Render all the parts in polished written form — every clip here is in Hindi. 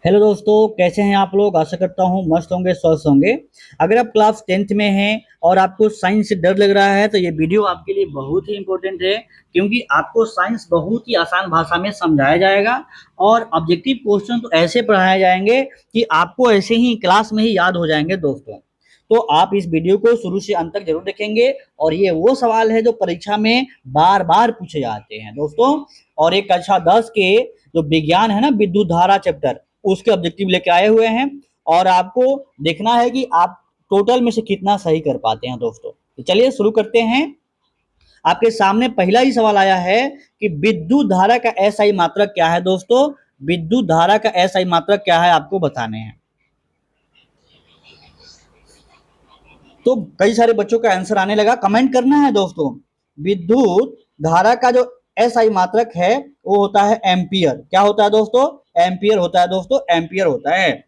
हेलो दोस्तों, कैसे हैं आप लोग। आशा करता हूँ मस्त होंगे, स्वस्थ होंगे। अगर आप क्लास 10th में हैं और आपको साइंस से डर लग रहा है तो ये वीडियो आपके लिए बहुत ही इंपॉर्टेंट है, क्योंकि आपको साइंस बहुत ही आसान भाषा में समझाया जाएगा और ऑब्जेक्टिव क्वेश्चन तो ऐसे पढ़ाए जाएंगे कि आपको ऐसे ही क्लास में ही याद हो जाएंगे दोस्तों। तो आप इस वीडियो को शुरू से अंत तक जरूर देखेंगे और ये वो सवाल है जो परीक्षा में बार बार पूछे जाते हैं दोस्तों। और एक कक्षा 10 के जो विज्ञान है ना, विद्युत धारा चैप्टर, उसके ऑब्जेक्टिव लेके आए हुए हैं और आपको देखना है कि आप टोटल में से कितना सही कर पाते हैं दोस्तों। तो चलिए शुरू करते हैं। आपके सामने पहला ही सवाल आया है कि विद्युत धारा का एसआई मात्रक क्या है दोस्तों। विद्युत धारा का एसआई मात्रक क्या है आपको बताने हैं। तो कई सारे बच्चों का आंसर आने लगा, कमेंट करना है दोस्तों। विद्युत धारा का जो एसआई मात्रक है वो होता है एम्पियर। क्या होता है दोस्तों? एम्पियर होता है दोस्तों, एम्पियर होता है।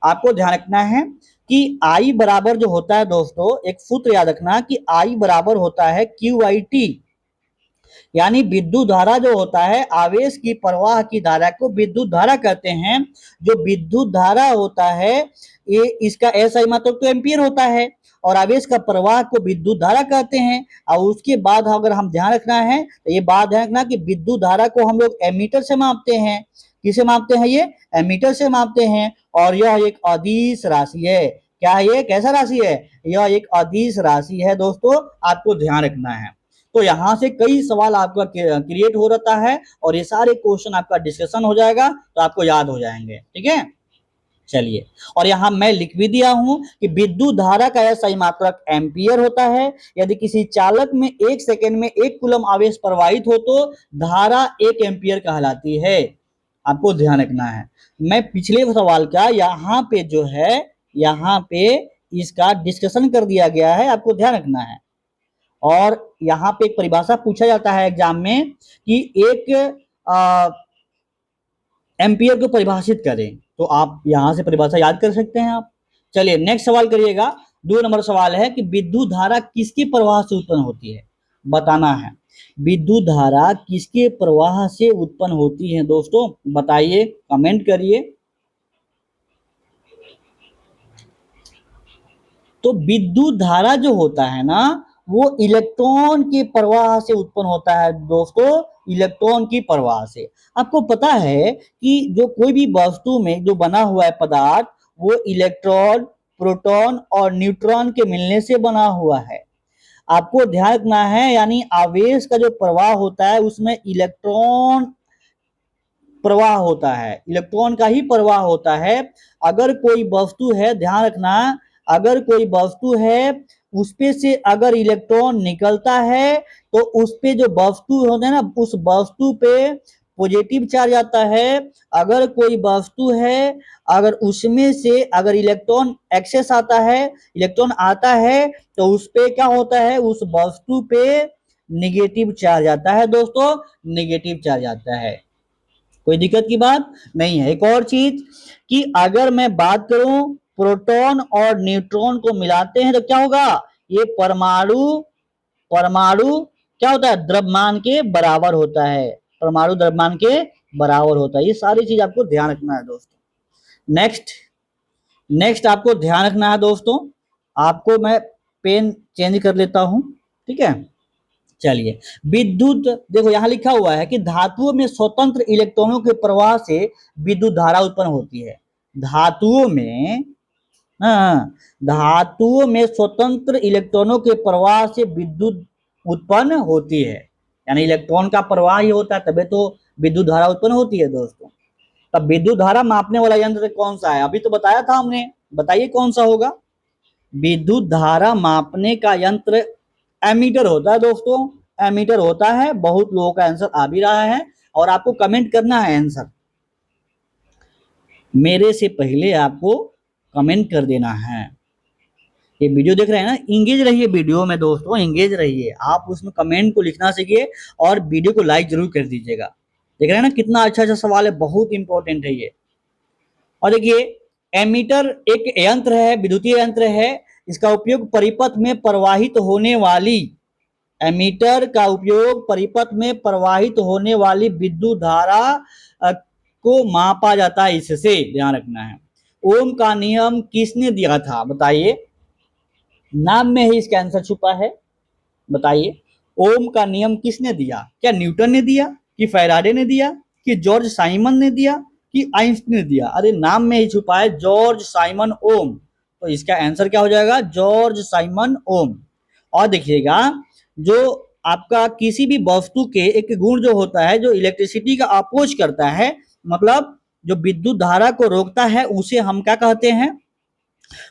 आपको ध्यान रखना है कि आई बराबर जो होता है दोस्तों, एक सूत्र याद रखना कि आई बराबर होता है क्यू आई टी। यानी विद्युत धारा जो होता है, आवेश की प्रवाह की धारा को विद्युत धारा कहते हैं। जो विद्युत धारा होता है ये इसका एसआई मात्रक तो एम्पियर होता है और आवेश का प्रवाह को विद्युत धारा कहते हैं। और उसके बाद अगर हम ध्यान रखना है तो ये बात ध्यान रखना कि विद्युत धारा को हम लोग एमीटर से मापते हैं। किसे मापते हैं? ये एमीटर से मापते हैं। और यह एक अदिश राशि है। क्या है ये? कैसा राशि है? यह एक अदिश राशि है दोस्तों, आपको ध्यान रखना है। तो यहाँ से कई सवाल आपका क्रिएट हो रहता है और ये सारे क्वेश्चन आपका डिस्कशन हो जाएगा तो आपको याद हो जाएंगे। ठीक है, चलिए। और यहाँ मैं लिख भी दिया हूं कि विद्युत धारा का यह सही मात्रक एम्पियर होता है। यदि किसी चालक में 1 सेकेंड में 1 कूलम आवेश प्रवाहित हो तो धारा 1 एम्पियर कहलाती है। आपको ध्यान रखना है। मैं पिछले सवाल का यहाँ पे जो है, यहाँ पे इसका डिस्कशन कर दिया गया है, आपको ध्यान रखना है। और यहाँ पे एक परिभाषा पूछा जाता है एग्जाम में कि एक एम्पियर को परिभाषित करें, तो आप यहां से परिभाषा याद कर सकते हैं आप। चलिए नेक्स्ट सवाल करिएगा। 2 नंबर सवाल है कि विद्युत धारा किसके प्रवाह से उत्पन्न होती है, बताना है। विद्युत धारा किसके प्रवाह से उत्पन्न होती है दोस्तों, बताइए, कमेंट करिए। तो विद्युत धारा जो होता है ना, वो इलेक्ट्रॉन के प्रवाह से उत्पन्न होता है दोस्तों, इलेक्ट्रॉन की प्रवाह से। आपको पता है कि जो कोई भी वस्तु में जो बना हुआ है पदार्थ, वो इलेक्ट्रॉन, प्रोटॉन और न्यूट्रॉन के मिलने से बना हुआ है। आपको ध्यान रखना है, यानी आवेश का जो प्रवाह होता है उसमें इलेक्ट्रॉन प्रवाह होता है, इलेक्ट्रॉन का ही प्रवाह होता है। अगर कोई वस्तु है, ध्यान रखना, अगर कोई वस्तु है उसपे से अगर इलेक्ट्रॉन निकलता है तो उसपे जो वस्तु होता है ना, उस वस्तु पे पॉजिटिव चार्ज आता है। अगर कोई वस्तु है, अगर उसमें से अगर इलेक्ट्रॉन एक्सेस आता है, इलेक्ट्रॉन आता है, तो उस पे क्या होता है, उस वस्तु पे निगेटिव चार्ज आता है दोस्तों, निगेटिव चार्ज आता है। कोई दिक्कत की बात नहीं है। एक और चीज कि अगर मैं बात करूं प्रोटॉन और न्यूट्रॉन को मिलाते हैं तो क्या होगा, ये परमाणु, परमाणु क्या होता है, द्रव्यमान के बराबर होता है। परमाणु द्रव्यमान के बराबर होता है। ये सारी चीज आपको ध्यान रखना है दोस्तों। नेक्स्ट, नेक्स्ट आपको ध्यान रखना है दोस्तों। आपको मैं पेन चेंज कर लेता हूं, ठीक है। चलिए, विद्युत, देखो यहां लिखा हुआ है कि धातुओं में स्वतंत्र इलेक्ट्रॉनों के प्रवाह से विद्युत धारा उत्पन्न होती है। धातुओं में, हाँ, धातुओं में स्वतंत्र इलेक्ट्रॉनों के प्रवाह से विद्युत उत्पन्न होती है। यानी इलेक्ट्रॉन का प्रवाह ही होता है तभी तो विद्युत धारा उत्पन्न होती है दोस्तों। तब विद्युत धारा मापने वाला यंत्र कौन सा है, अभी तो बताया था हमने, बताइए कौन सा होगा। विद्युत धारा मापने का यंत्र एमीटर होता है दोस्तों, एमीटर होता है। बहुत लोगों का आंसर आ भी रहा है और आपको कमेंट करना है आंसर, मेरे से पहले आपको कमेंट कर देना है। ये वीडियो देख रहे हैं ना, इंगेज रहिए वीडियो में दोस्तों, इंगेज रहिए आप, उसमें कमेंट को लिखना सीखिए और वीडियो को लाइक जरूर कर दीजिएगा। देख रहे हैं ना कितना अच्छा अच्छा सवाल है, बहुत इंपॉर्टेंट है ये। और देखिए, एमीटर एक यंत्र है, विद्युतीय यंत्र है। इसका उपयोग परिपथ में प्रवाहित होने वाली, एमीटर का उपयोग परिपथ में प्रवाहित होने वाली विद्युत धारा को मापा जाता है इससे, ध्यान रखना है। ओम का नियम किसने दिया था बताइए, नाम में ही इसका आंसर छुपा है। बताइए ओम का नियम किसने दिया, क्या न्यूटन ने दिया, कि फैराडे ने दिया, कि जॉर्ज साइमन ने दिया, कि आइंस्टीन ने दिया? अरे नाम में ही छुपा है जॉर्ज साइमन ओम, तो इसका आंसर क्या हो जाएगा, जॉर्ज साइमन ओम। और देखिएगा, जो आपका किसी भी वस्तु के एक गुण जो होता है जो इलेक्ट्रिसिटी का अपोज करता है, मतलब जो विद्युत धारा को रोकता है, उसे हम क्या कहते हैं,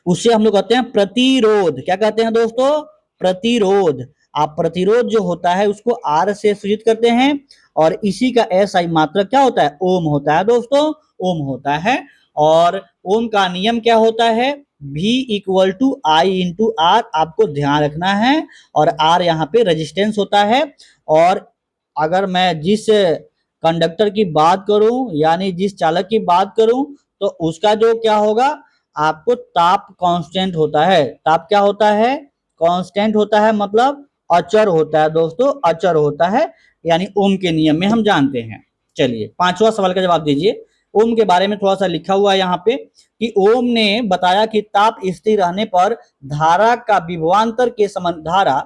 उसे हम लोग कहते हैं प्रतिरोध। क्या कहते हैं दोस्तों, प्रतिरोध। आप प्रतिरोध जो होता है उसको आर से सूचित करते हैं, और इसी का एस आई मात्रक क्या होता है, ओम होता है दोस्तों, ओम होता है। और ओम का नियम क्या होता है, V equal to I into R, आपको ध्यान रखना है। और आर यहाँ पे रेजिस्टेंस होता है। और अगर मैं जिस कंडक्टर की बात करूं, यानी जिस चालक की बात करूं, तो उसका जो क्या होगा, आपको ताप कांस्टेंट होता है। ताप क्या होता है, कांस्टेंट होता है, मतलब अचर होता है दोस्तों, अचर होता है, यानी ओम के नियम में हम जानते हैं। चलिए पांचवा सवाल का जवाब दीजिए। ओम के बारे में थोड़ा सा लिखा हुआ है यहाँ पे कि ओम ने बताया कि ताप स्थिर रहने पर धारा का विभवांतर के समान, धारा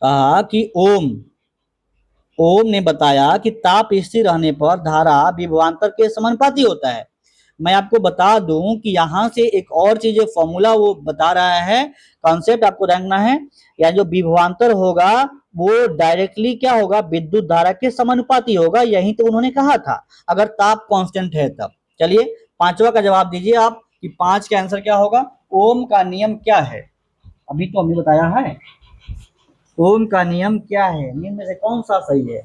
कहा कि ओम ने बताया कि ताप स्थिर रहने पर धारा विभवांतर के समानुपाती होता है। मैं आपको बता दूं कि यहाँ से एक और चीज फॉर्मूला वो बता रहा है, कॉन्सेप्ट आपको देखना है। या जो विभवांतर होगा वो डायरेक्टली क्या होगा, विद्युत धारा के समानुपाती होगा, यही तो उन्होंने कहा था, अगर ताप कांस्टेंट है तब। चलिए पांचवा का जवाब दीजिए आप, कि पांच का आंसर क्या होगा, ओम का नियम क्या है। अभी तो हमने बताया है ओम का नियम क्या है, नियम में से कौन सा सही है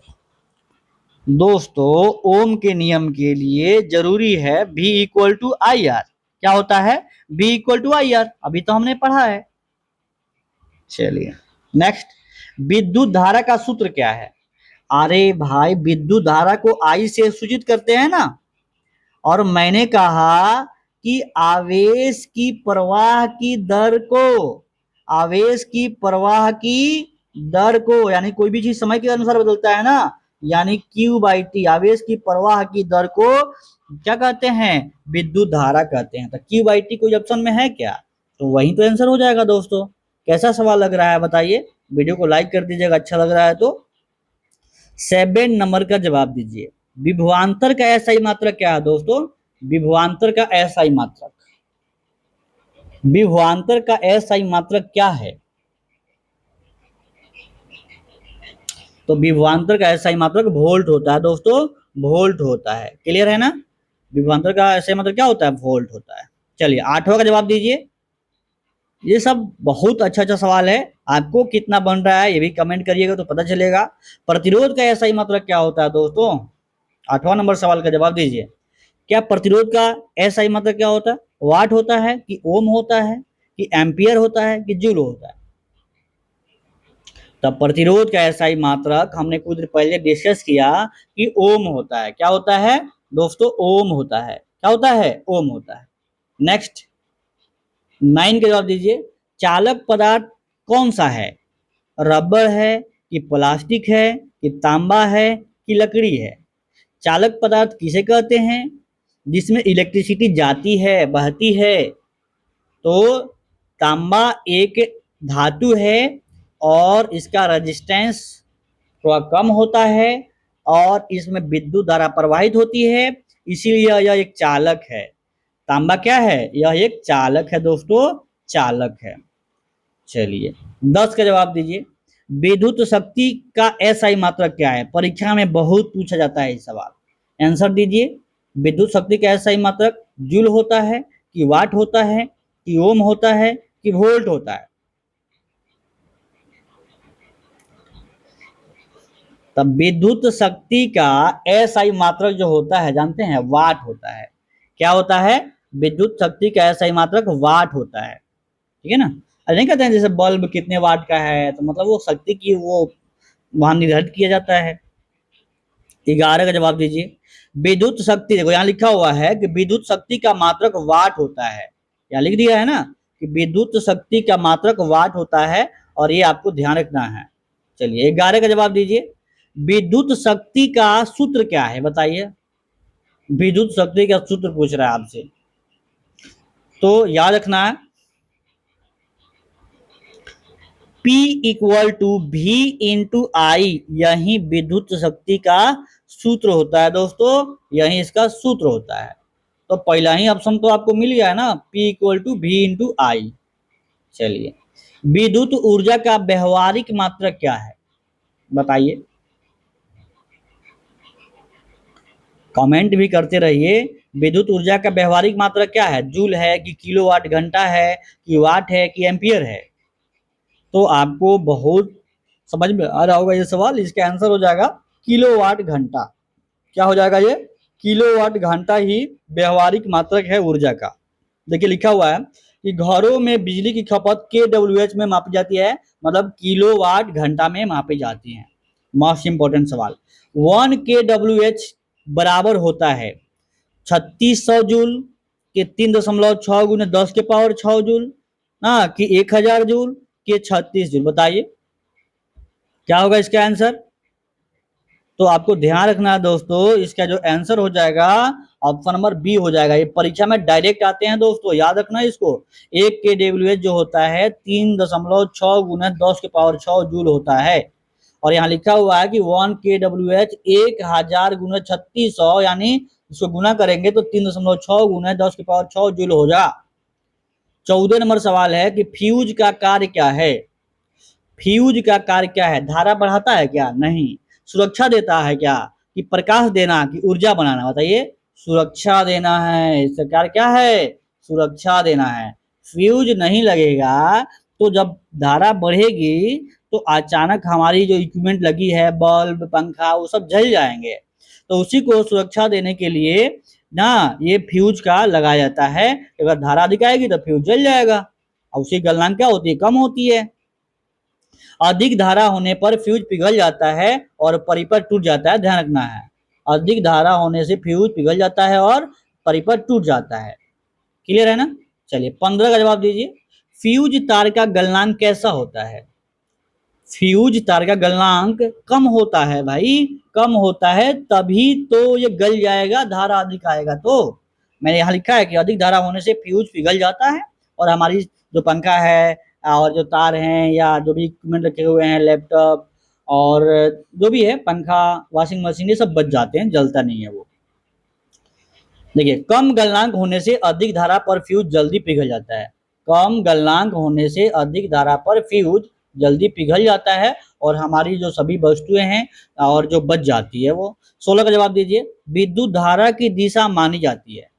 दोस्तों। ओम के नियम के लिए जरूरी है V equal to I R. क्या होता है, V equal to I R, अभी तो हमने पढ़ा है। चलिए नेक्स्ट, विद्युत धारा का सूत्र क्या है। अरे भाई विद्युत धारा को I से सूचित करते हैं ना, और मैंने कहा कि आवेश की प्रवाह की दर को, आवेश की प्रवाह की दर को, यानी कोई भी चीज समय के अनुसार बदलता है ना, यानी Q बाई टी, आवेश की प्रवाह की दर को क्या कहते हैं, विद्युत धारा कहते हैं। तो Q बाई टी कोई ऑप्शन में है क्या, तो वही तो आंसर हो जाएगा दोस्तों। कैसा सवाल लग रहा है बताइए, वीडियो को लाइक कर दीजिएगा अच्छा लग रहा है तो। 7 नंबर का जवाब दीजिए, विभवांतर का एसआई मात्रक क्या है दोस्तों, विभवांतर का एसआई मात्रक, विभवांतर का एसआई मात्रक क्या है, तो विभवांतर का एसआई मात्रक वोल्ट होता है दोस्तों, वोल्ट होता है। क्लियर है ना, विभवांतर का एसआई मात्रक क्या होता है, वोल्ट होता है। चलिए आठवां का जवाब दीजिए। ये सब बहुत अच्छा अच्छा सवाल है, आपको कितना बन रहा है ये भी कमेंट करिएगा तो पता चलेगा। प्रतिरोध का एसआई मात्रक क्या होता है दोस्तों, आठवां नंबर सवाल का जवाब दीजिए। क्या प्रतिरोध का एसआई मात्रक क्या होता है, वाट होता है, कि ओम होता है, कि एम्पियर होता है, कि जूल होता है। तब प्रतिरोध का एसआई मात्रक हमने कुछ देर पहले डिस्कस किया कि ओम होता है। क्या होता है दोस्तों, ओम होता है। क्या होता है, ओम होता है। नेक्स्ट 9 का जवाब दीजिए, चालक पदार्थ कौन सा है, रबर है, कि प्लास्टिक है, कि तांबा है, कि लकड़ी है। चालक पदार्थ किसे कहते हैं, जिसमें इलेक्ट्रिसिटी जाती है, बहती है। तो तांबा एक धातु है और इसका रेजिस्टेंस थोड़ा कम होता है, और इसमें विद्युत धारा प्रवाहित होती है, इसीलिए यह एक चालक है। तांबा क्या है, यह एक चालक है दोस्तों, चालक है। चलिए 10 का जवाब दीजिए, विद्युत शक्ति का एसआई मात्रक क्या है, परीक्षा में बहुत पूछा जाता है इस सवाल। आंसर दीजिए, विद्युत शक्ति का एसआई मात्रक जूल होता है, कि वाट होता है, कि ओम होता है, कि वोल्ट होता है। तब विद्युत शक्ति का एसआई मात्रक जो होता है जानते हैं, वाट होता है। क्या होता है, विद्युत शक्ति का एसआई मात्रक वाट होता है, ठीक है ना। अरे नहीं कहते हैं जैसे बल्ब कितने वाट का है, तो मतलब वो शक्ति की वो वहां निर्धारित किया जाता है। 11 का जवाब दीजिए, विद्युत शक्ति, देखो यहाँ लिखा हुआ है कि विद्युत शक्ति का मात्रक वाट होता है, यहाँ लिख दिया है ना कि विद्युत शक्ति का मात्रक वाट होता है, और ये आपको ध्यान रखना है। चलिए 11 का जवाब दीजिए, विद्युत शक्ति का सूत्र क्या है बताइए, विद्युत शक्ति का सूत्र पूछ रहा है आपसे, तो याद रखना है P equal to V into I, यही विद्युत शक्ति का सूत्र होता है दोस्तों, यही इसका सूत्र होता है। तो पहला ही ऑप्शन तो आपको मिल गया है ना, P equal to V into I. चलिए, विद्युत ऊर्जा का व्यवहारिक मात्रक क्या है, बताइए, कमेंट भी करते रहिए। विद्युत ऊर्जा का व्यवहारिक मात्रक क्या है, जूल है कि किलोवाट घंटा है कि वाट है कि एम्पियर है। तो आपको बहुत समझ में आ रहा होगा ये सवाल, इसका आंसर हो जाएगा किलोवाट घंटा। क्या हो जाएगा ये, किलोवाट घंटा ही व्यवहारिक मात्रक है ऊर्जा का। देखिए लिखा हुआ है कि घरों में बिजली की खपत KWH में मापी जाती है, मतलब किलोवाट घंटा में मापी जाती है। मोस्ट इंपॉर्टेंट सवाल, 1 KWH बराबर होता है 3600 जूल के 3.6 गुने 10 के पावर 6 जूल, हाँ कि 1000 जूल के 36 जूल, बताइए क्या होगा इसका आंसर। तो आपको ध्यान रखना है दोस्तों, इसका जो आंसर हो जाएगा ऑप्शन नंबर बी हो जाएगा। ये परीक्षा में डायरेक्ट आते हैं दोस्तों, याद रखना है इसको। 1 KWH जो होता है 3.6 गुना 10 के पावर 6 जूल होता है, और यहाँ लिखा हुआ है कि 1 KWH 1000 गुना 3600, यानी इसको गुना करेंगे तो 3.6 गुना 10 के पावर 6 जूल हो जाएगा। 14 नंबर सवाल है कि फ्यूज का कार्य क्या है। फ्यूज का कार्य क्या है, धारा बढ़ाता है क्या, नहीं। सुरक्षा देता है क्या, कि प्रकाश देना, कि ऊर्जा बनाना, बताइए। सुरक्षा देना है, इसका कार्य क्या है, सुरक्षा देना है। फ्यूज नहीं लगेगा तो जब धारा बढ़ेगी तो अचानक हमारी जो इक्विपमेंट लगी है, बल्ब पंखा, वो सब जल जाएंगे। तो उसी को सुरक्षा देने के लिए ना ये फ्यूज का लगाया जाता है। अगर धारा अधिक आएगी तो फ्यूज जल जाएगा, और उसकी गलनांक क्या होती है, कम होती है। अधिक धारा होने पर फ्यूज पिघल जाता है और परिपथ टूट जाता है, ध्यान रखना है। अधिक धारा होने से फ्यूज पिघल जाता है और परिपथ टूट जाता है। क्लियर है ना। चलिए 15 का जवाब दीजिए। फ्यूज तार का गलनांक कैसा होता है। फ्यूज तार का गलनांक कम होता है भाई, कम होता है तभी तो ये गल जाएगा, धारा अधिक आएगा तो। मैंने यहाँ लिखा है कि अधिक धारा होने से फ्यूज पिघल जाता है और हमारी जो पंखा है और जो तार हैं या जो भी इक्विपमेंट रखे हुए हैं, लैपटॉप और जो भी है, पंखा, वॉशिंग मशीन, ये सब बच जाते हैं, जलता नहीं है वो। देखिए, कम गलनांक होने से अधिक धारा पर फ्यूज जल्दी पिघल जाता है। कम गलनांक होने से अधिक धारा पर फ्यूज जल्दी पिघल जाता है और हमारी जो सभी वस्तुएं हैं और जो बच जाती है वो। 16 का जवाब दीजिए। विद्युत धारा की दिशा मानी जाती है,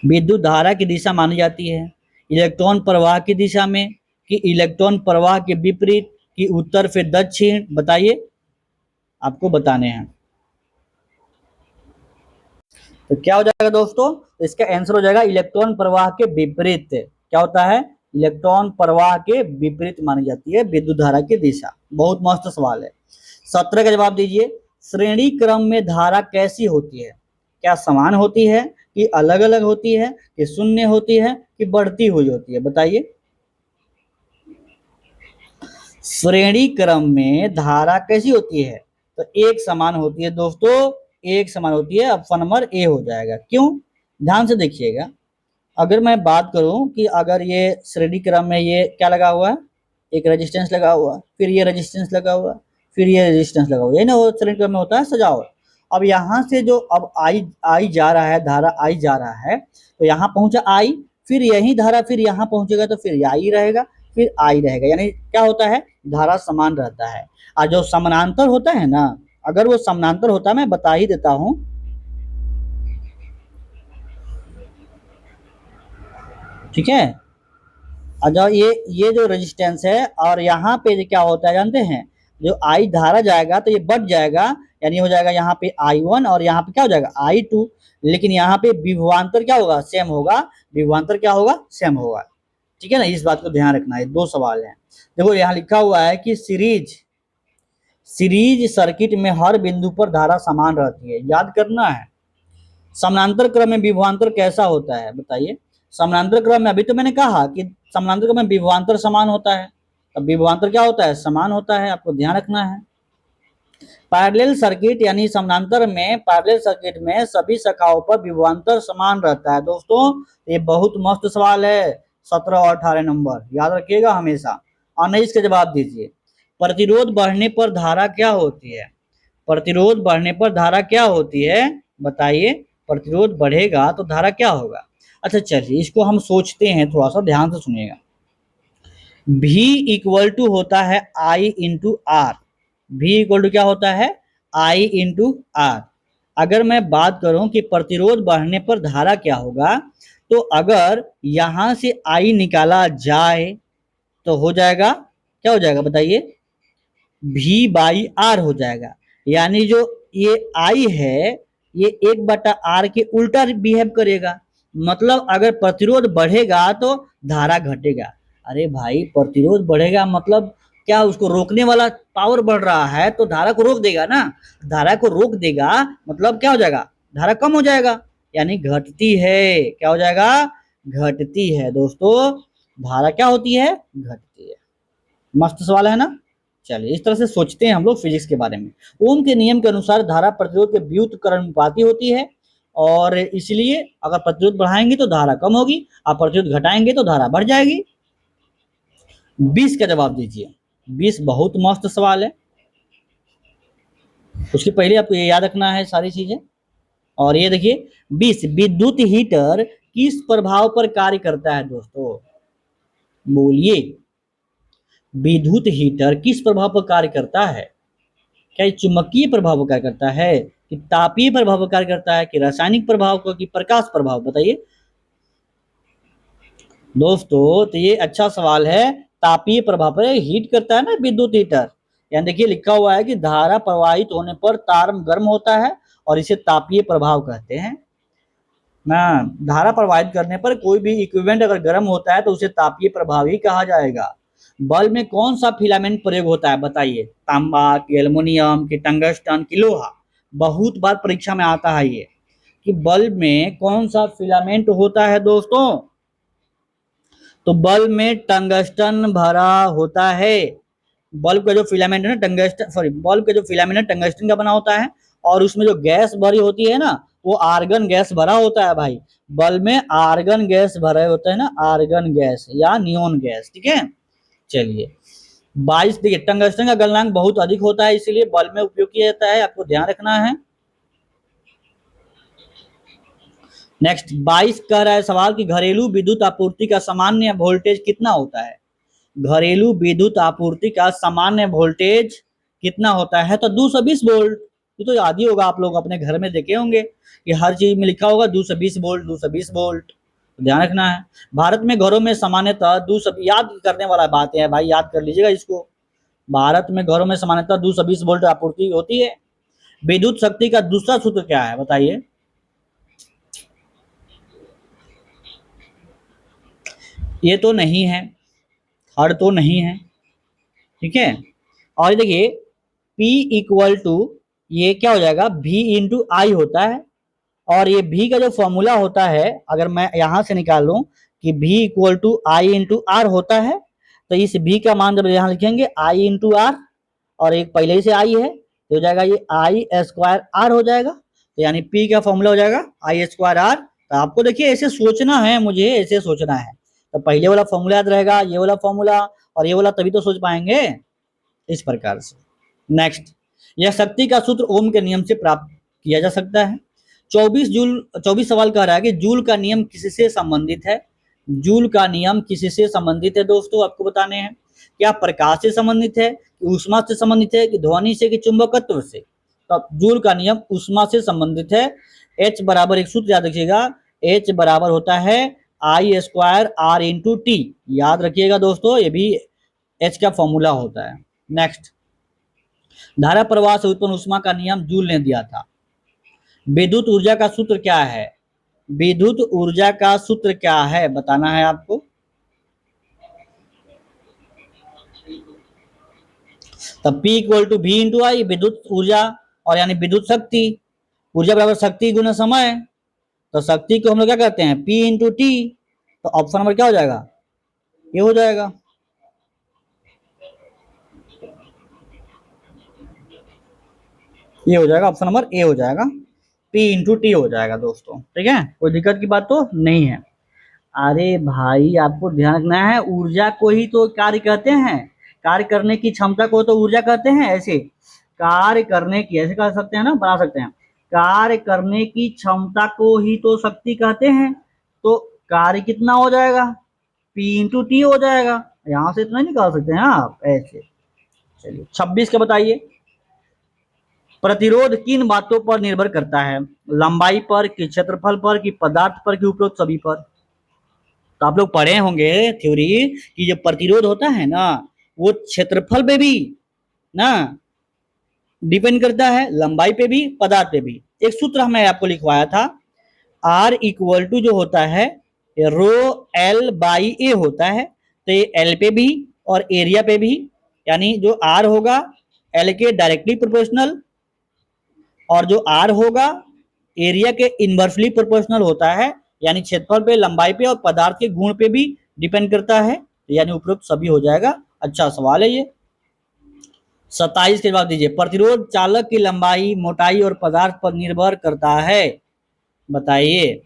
विद्युत धारा की दिशा मानी जाती है इलेक्ट्रॉन प्रवाह की दिशा में, कि इलेक्ट्रॉन प्रवाह के विपरीत, कि उत्तर फिर दक्षिण, बताइए, आपको बताने हैं। तो क्या हो जाएगा दोस्तों, इसका आंसर हो जाएगा इलेक्ट्रॉन प्रवाह के विपरीत। क्या होता है, इलेक्ट्रॉन प्रवाह के विपरीत मानी जाती है विद्युत धारा की दिशा। बहुत मस्त सवाल है। 17 का जवाब दीजिए। श्रेणी क्रम में धारा कैसी होती है, क्या समान होती है, कि अलग अलग होती है, कि शून्य होती है, कि बढ़ती हुई होती है, बताइए। श्रेणी क्रम में धारा कैसी होती है, तो एक समान होती है दोस्तों, एक समान होती है। ऑप्शन नंबर ए हो जाएगा। क्यों, ध्यान से देखिएगा। अगर मैं बात करूं कि अगर ये श्रेणी क्रम में ये क्या लगा हुआ है, एक रेजिस्टेंस लगा हुआ, फिर ये रेजिस्टेंस लगा हुआ, फिर ये रेजिस्टेंस लगा हुआ, ये ना वो श्रेणी क्रम में होता है सजावट। अब यहाँ से जो अब आई आई जा रहा है, धारा आई जा रहा है, तो यहाँ पहुंचा आई, फिर यही धारा फिर यहाँ पहुंचेगा तो फिर आई रहेगा, फिर आई रहेगा, यानी क्या होता है, धारा समान रहता है। और जो समानांतर होता है ना, अगर वो समानांतर होता है, मैं बता ही देता हूं, ठीक है। और जो ये जो रेजिस्टेंस है और यहाँ पे क्या होता है जानते हैं, जो आई धारा जाएगा तो ये बढ़ जाएगा, यानी हो जाएगा यहाँ पे I1 और यहाँ पे क्या हो जाएगा I2, लेकिन यहाँ पे विभवांतर क्या होगा, सेम होगा, विभवांतर क्या होगा, सेम होगा। ठीक है ना, इस बात को ध्यान रखना है। दो सवाल हैं। देखो यहाँ लिखा हुआ है कि सीरीज सीरीज सर्किट में हर बिंदु पर धारा समान रहती है, याद करना है। समानांतर क्रम में विभवांतर कैसा होता है, बताइए। समानांतर क्रम में अभी तो मैंने कहा कि समानांतर क्रम में विभवांतर समान होता है, अब विभवांतर क्या होता है, समान होता है, आपको ध्यान रखना है। पैरेलल सर्किट यानी समानांतर में, पैरेलल सर्किट में सभी शाखाओं पर विभवांतर समान रहता है। दोस्तों ये बहुत मस्त सवाल है, 17 और 18 नंबर याद रखिएगा हमेशा। और नहीं इसके जवाब दीजिए। प्रतिरोध बढ़ने पर धारा क्या होती है? प्रतिरोध बढ़ने पर धारा क्या होती है बताइए। प्रतिरोध बढ़ेगा तो धारा क्या होगा? अच्छा चलिए इसको हम सोचते हैं, थोड़ा सा ध्यान से सुनिएगा। V इक्वल टू होता है I into R. V equal to क्या होता है? I into R. अगर मैं बात करूं कि प्रतिरोध बढ़ने पर धारा क्या होगा, तो अगर यहां से I निकाला जाए तो हो जाएगा, क्या हो जाएगा बताइए? V बाई आर हो जाएगा। यानी जो ये I है ये 1/R के उल्टा बिहेव करेगा। मतलब अगर प्रतिरोध बढ़ेगा तो धारा घटेगा। अरे भाई प्रतिरोध बढ़ेगा मतलब क्या, उसको रोकने वाला पावर बढ़ रहा है तो धारा को रोक देगा ना। धारा को रोक देगा मतलब क्या हो जाएगा? धारा कम हो जाएगा, यानी घटती है। क्या हो जाएगा? घटती है। दोस्तों धारा क्या होती है? घटती है। मस्त सवाल है ना। चलिए इस तरह से सोचते हैं हम लोग फिजिक्स के बारे में। ओम के नियम के अनुसार धारा प्रतिरोध के व्युत्क्रमानुपाती होती है, और इसलिए अगर प्रतिरोध बढ़ाएंगे तो धारा कम होगी, और प्रतिरोध घटाएंगे तो धारा बढ़ जाएगी। 20 का जवाब दीजिए। 20 बहुत मस्त सवाल है, उसके पहले आपको ये याद रखना है सारी चीजें। और ये देखिए 20, विद्युत हीटर किस प्रभाव पर कार्य करता है? दोस्तों बोलिए, विद्युत हीटर किस प्रभाव पर कार्य करता है? क्या ये चुंबकीय प्रभाव पर कार्य करता है, कि तापीय प्रभाव पर कार्य करता है, कि रासायनिक प्रभाव को, कि प्रकाश प्रभाव? बताइए दोस्तों। तो ये अच्छा सवाल है। तापीय प्रभाव पर हीट करता है ना विद्युत हीटर। यहाँ देखिए लिखा हुआ है कि धारा प्रवाहित होने पर तार गर्म होता है और इसे तापीय प्रभाव कहते हैं ना। धारा प्रवाहित करने पर कोई भी इक्विवेलेंट अगर गर्म होता है तो उसे तापीय प्रभाव ही कहा जाएगा। बल्ब में कौन सा फिलामेंट प्रयोग होता है बताइए? तांबा, कि एल्युमिनियम, कि टंगस्टन, कि लोहा? बहुत बार परीक्षा में आता है ये, कि बल्ब में कौन सा फिलामेंट होता है दोस्तों। तो बल्ब में टंगस्टन भरा होता है। बल्ब का जो फिलामेंट है ना टंगस्टन, सॉरी, बल्ब का जो फिलामेंट है टंगस्टन का बना होता है, और उसमें जो गैस भरी होती है ना वो आर्गन गैस भरा होता है भाई। बल्ब में आर्गन गैस भरे होते हैं ना, आर्गन गैस या नियोन गैस। ठीक है चलिए 22 देखिए, टंगस्टन का गलनांक बहुत अधिक होता है इसीलिए बल्ब में उपयोग किया जाता है, आपको ध्यान रखना है। नेक्स्ट 22 कह रहा है सवाल कि घरेलू विद्युत आपूर्ति का सामान्य वोल्टेज कितना होता है? घरेलू विद्युत आपूर्ति का सामान्य वोल्टेज कितना होता है? तो 220 वोल्ट। ये तो याद ही होगा, आप लोग अपने घर में देखे होंगे कि हर चीज में लिखा होगा 220 वोल्ट, 220 वोल्ट। तो ध्यान रखना है। भारत में घरों में सामान्यतः 200, याद करने वाला बातें हैं भाई, याद कर लीजिएगा इसको। भारत में घरों में सामान्यतः 220 वोल्ट आपूर्ति होती है। विद्युत शक्ति का दूसरा सूत्र क्या है बताइए? ये तो नहीं है, थर्ड तो नहीं है। ठीक है, और देखिए P इक्वल टू ये क्या हो जाएगा? V इंटू आई होता है, और ये V का जो फॉर्मूला होता है अगर मैं यहां से निकालूं कि V equal to I into R होता है, तो इस V का मान जब यहां लिखेंगे आई इंटू आर, और एक पहले ही से आई है तो हो जाएगा ये आई स्क्वायर आर हो जाएगा। तो यानी P का फॉर्मूला हो जाएगा आई स्क्वायर आर। तो आपको देखिए ऐसे सोचना है, मुझे ऐसे सोचना है। तो पहले वाला फॉर्मूला याद रहेगा, ये वाला फॉर्मूला और ये वाला, तभी तो सोच पाएंगे इस प्रकार से। नेक्स्ट, यह शक्ति का सूत्र ओम के नियम से प्राप्त किया जा सकता है। 24 सवाल कह रहा है कि जूल का नियम किससे संबंधित है? जूल का नियम किससे संबंधित है दोस्तों, आपको बताने हैं। क्या प्रकाश से संबंधित है, कि ऊष्मा से संबंधित है, कि ध्वनि से, कि चुंबकत्व से? तो जूल का नियम ऊष्मा से संबंधित है। H बराबर एक सूत्र याद रखिएगा, H बराबर होता है आई स्क्वायर आर इंटू टी। याद रखिएगा दोस्तों, ये भी H का फॉर्मूला होता है। नेक्स्ट, धारा प्रवाह से उत्पन्न ऊष्मा का नियम जूल ने दिया था। विद्युत ऊर्जा का सूत्र क्या है? विद्युत ऊर्जा का सूत्र क्या है बताना है आपको। तब P equal to V into I, विद्युत ऊर्जा और यानी विद्युत शक्ति। ऊर्जा बराबर शक्ति गुना समय, तो शक्ति को हम लोग क्या कहते हैं? P into T. तो ऑप्शन नंबर क्या हो जाएगा? ये हो जाएगा। ये हो जाएगा ऑप्शन नंबर ए हो जाएगा, P इंटू टी हो जाएगा दोस्तों। ठीक है, कोई दिक्कत की बात तो नहीं है। अरे भाई आपको ध्यान रखना है, ऊर्जा को ही तो कार्य कहते हैं, कार्य करने की क्षमता को तो ऊर्जा कहते हैं। ऐसे कार्य करने की, ऐसे कह सकते हैं ना, बना सकते हैं, कार्य करने की क्षमता को ही तो शक्ति कहते हैं। तो कार्य कितना हो जाएगा, पी इंटू टी हो जाएगा। यहां से इतना निकाल सकते हैं आप ऐसे। चलिए 26 का बताइए, प्रतिरोध किन बातों पर निर्भर करता है, लंबाई पर कि क्षेत्रफल पर कि पदार्थ पर कि उपरोक्त सभी पर। तो आप लोग पढ़े होंगे थ्योरी कि जो प्रतिरोध होता है ना, वो क्षेत्रफल पे भी ना डिपेंड करता है, लंबाई पे भी, पदार्थ पे भी। एक सूत्र हमने आपको लिखवाया था, आर इक्वल टू जो होता है रो एल बाई ए होता है। तो ये एल पे भी और एरिया पे भी, यानी जो आर होगा एल के डायरेक्टली प्रोपोर्शनल, और जो आर होगा एरिया के इनवर्सली प्रोपोर्शनल होता है, यानी क्षेत्रफल पे, लंबाई पे और पदार्थ के गुण पे भी डिपेंड करता है, यानी उपरोक्त सभी हो जाएगा। अच्छा सवाल है ये। 27 के जवाब दीजिए, प्रतिरोध चालक की लंबाई, मोटाई और पदार्थ पर निर्भर करता है, बताइए।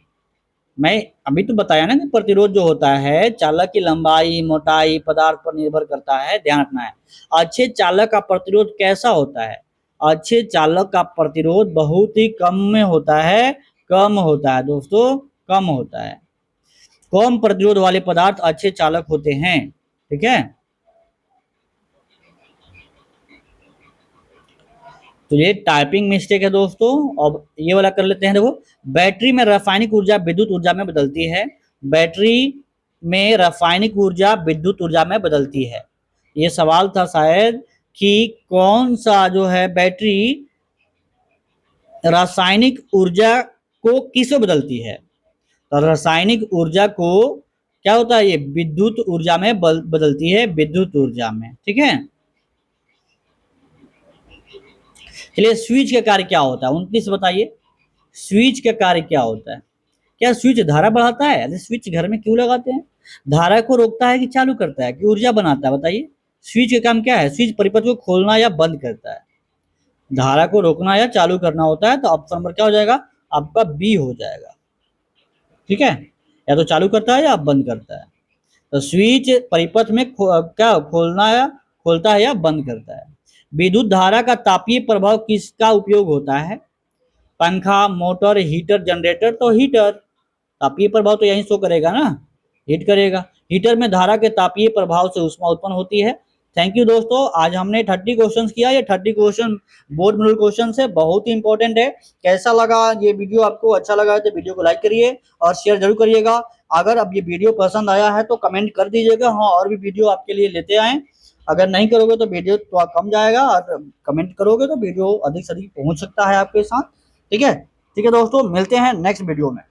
मैं अभी तो बताया ना कि प्रतिरोध जो होता है चालक की लंबाई, मोटाई, पदार्थ पर निर्भर करता है, ध्यान रखना है। अच्छे चालक का प्रतिरोध कैसा होता है, अच्छे चालक का प्रतिरोध बहुत ही कम में होता है, कम होता है दोस्तों, कम होता है। कम प्रतिरोध वाले पदार्थ अच्छे चालक होते हैं। ठीक है, तो ये टाइपिंग मिस्टेक है दोस्तों। अब ये वाला कर लेते हैं, देखो, बैटरी में रासायनिक ऊर्जा विद्युत ऊर्जा में बदलती है, बैटरी में रासायनिक ऊर्जा विद्युत ऊर्जा में बदलती है। ये सवाल था शायद कि कौन सा जो है बैटरी रासायनिक ऊर्जा को किससे बदलती है। तो रासायनिक ऊर्जा को क्या होता है, ये विद्युत ऊर्जा में बदलती है, विद्युत ऊर्जा में। ठीक है, चलिए स्विच का कार्य क्या होता है, 29 बताइए, स्विच का कार्य क्या होता है। क्या स्विच धारा बढ़ाता है, अरे स्विच घर में क्यों लगाते हैं, धारा को रोकता है कि चालू करता है कि ऊर्जा बनाता है, बताइए। स्विच का काम क्या है, स्विच परिपथ को खोलना या बंद करता है, धारा को रोकना या चालू करना होता है। तो ऑप्शन नंबर क्या हो जाएगा, आपका बी हो जाएगा। ठीक है, या तो चालू करता है या बंद करता है। तो स्विच परिपथ में क्या खोलना या खोलता है या बंद करता है। विद्युत धारा का तापीय प्रभाव किसका उपयोग होता है, पंखा, मोटर, हीटर, जनरेटर। तो हीटर, तापीय प्रभाव तो यही शो करेगा ना, हीट करेगा। हीटर में धारा के तापीय प्रभाव से ऊष्मा उत्पन्न होती है। थैंक यू दोस्तों, आज हमने 30 क्वेश्चन किया। ये 30 क्वेश्चन बोर्ड मॉडल क्वेश्चन है, बहुत ही इंपॉर्टेंट है। कैसा लगा ये वीडियो, आपको अच्छा लगा तो वीडियो को लाइक करिए और शेयर जरूर करिएगा। अगर अब ये वीडियो पसंद आया है तो कमेंट कर दीजिएगा, हाँ और भी वीडियो आपके लिए लेते आए। अगर नहीं करोगे तो वीडियो थोड़ा कम जाएगा, और कमेंट करोगे तो वीडियो अधिक से अधिक पहुंच सकता है आपके साथ। ठीक है, ठीक है दोस्तों, मिलते हैं नेक्स्ट वीडियो में।